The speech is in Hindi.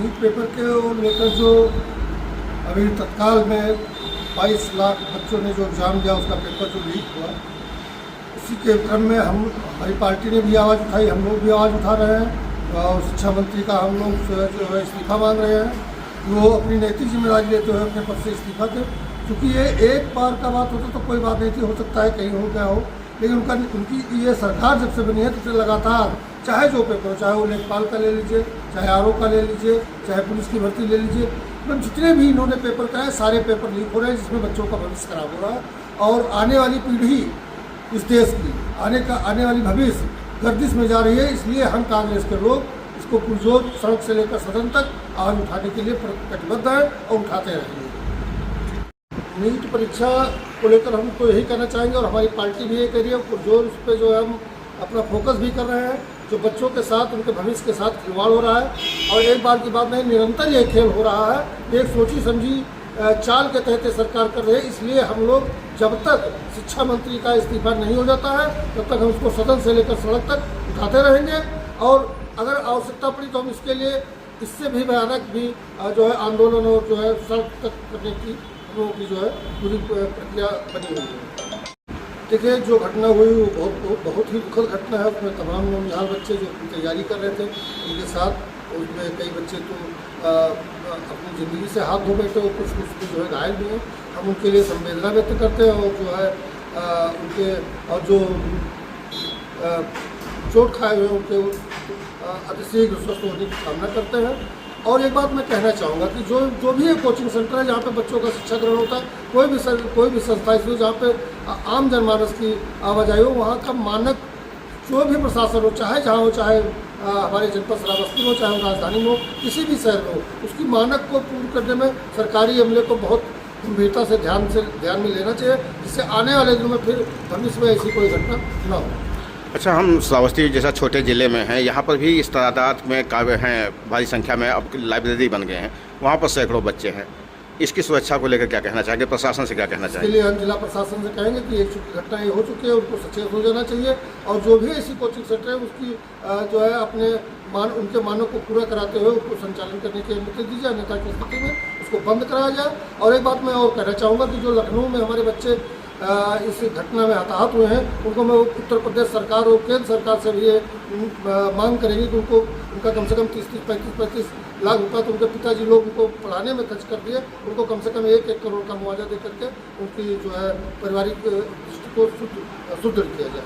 नीट पेपर के लेकर जो अभी तत्काल में 22 लाख बच्चों ने जो एग्ज़ाम दिया उसका पेपर जो लीक हुआ, उसी के क्रम में हमारी पार्टी ने भी आवाज़ उठाई, हम लोग भी आवाज़ उठा रहे हैं और शिक्षा मंत्री का हम लोग जो है इस्तीफ़ा मांग रहे हैं। वो अपनी नैतिक जिम्मेदारी लेते हुए अपने पद से इस्तीफ़ा दें, क्योंकि ये एक बार का बात होता तो कोई बात नहीं थी, हो सकता है कहीं हो गया हो, लेकिन उनकी ये सरकार जब से बनी है तब से लगातार चाहे जो पेपर हो, चाहे वो लेखपाल का ले लीजिए, चाहे आरओ का ले लीजिए, चाहे पुलिस की भर्ती ले लीजिए, मतलब जितने भी इन्होंने पेपर कराए सारे पेपर लीक हो रहे हैं, जिसमें बच्चों का भविष्य खराब हो रहा है और आने वाली पीढ़ी इस देश की आने वाली भविष्य गर्दिश में जा रही है। इसलिए हम कांग्रेस के लोग इसको पुरजोर सड़क से लेकर सदन तक आवाज़ उठाने के लिए कटिबद्ध हैं और उठाते रहेंगे। नीट परीक्षा को लेकर हम तो यही कहना चाहेंगे और हमारी पार्टी भी ये कह रही है, पुरजोर उस पर जो है हम अपना फोकस भी कर रहे हैं। जो बच्चों के साथ उनके भविष्य के साथ खिलवाड़ हो रहा है और एक बार की बात नहीं, निरंतर ये खेल हो रहा है, एक सोची समझी चाल के तहत सरकार कर रही है। इसलिए हम लोग जब तक शिक्षा मंत्री का इस्तीफा नहीं हो जाता है तब तक हम उसको सदन से लेकर सड़क तक उठाते रहेंगे और अगर आवश्यकता पड़ी तो हम इसके लिए इससे भी भयानक भी जो है आंदोलन और जो है सड़क तक करने की हम लोगों की जो है पूरी प्रक्रिया बनी हुई है। देखिए, जो घटना हुई वो बहुत ही दुखद घटना है। उसमें तमाम नौजवान बच्चे जो तैयारी कर रहे थे उनके साथ, उसमें कई बच्चे तो अपनी ज़िंदगी से हाथ धो बैठे और कुछ जो है घायल भी हैं। हम उनके लिए संवेदना व्यक्त करते हैं और जो है उनके और जो चोट खाए हुए उनके अतिशीघ्र स्वस्थ होने की कामना करते हैं। और एक बात मैं कहना चाहूँगा कि जो भी ये कोचिंग सेंटर है जहाँ पे बच्चों का शिक्षा ग्रहण होता है, कोई भी संस्था इसमें जहाँ पे आम जनमानस की आवाजाही हो, वहाँ का मानक जो भी प्रशासन हो, चाहे जहाँ हो, चाहे हमारे जनपद श्रावस्ती हो, चाहे राजधानी में हो, किसी भी शहर में हो, उसकी मानक को पूर्ण करने में सरकारी अमले को बहुत गंभीरता से ध्यान में लेना चाहिए, जिससे आने वाले दिनों में फिर भविष्य में ऐसी कोई घटना न हो। अच्छा, हम श्रावस्ती जैसा छोटे ज़िले में हैं, यहाँ पर भी इस तादाद में काव्य हैं, भारी संख्या में अब लाइब्रेरी बन गए हैं, वहाँ पर सैकड़ों बच्चे हैं। इसकी सुरक्षा को लेकर क्या कहना चाहेंगे, प्रशासन से क्या कहना चाहेंगे? इसके लिए हम जिला प्रशासन से कहेंगे कि एक चुकी घटना ये हो चुकी है, उनको सचेत हो जाना चाहिए और जो भी ऐसी कोचिंग सेंटर है उसकी जो है अपने उनके मानों को पूरा कराते हुए उसको संचालन करने की अनुमति दी जाए, अन्यथा की स्थिति में उसको बंद कराया जाए। और एक बात मैं और कहना चाहूँगा कि जो लखनऊ में हमारे बच्चे इस घटना में हताहत हुए हैं, उनको मैं उत्तर प्रदेश सरकार और केंद्र सरकार से भी ये मांग करेंगे कि उनका कम से कम 30-35 लाख रुपया तो उनके पिताजी लोग उनको पढ़ाने में खर्च कर दिए, उनको कम से कम 1 करोड़ का मुआवजा दे करके उनकी जो है पारिवारिक दृष्टि को सुदृढ़ किया जाए।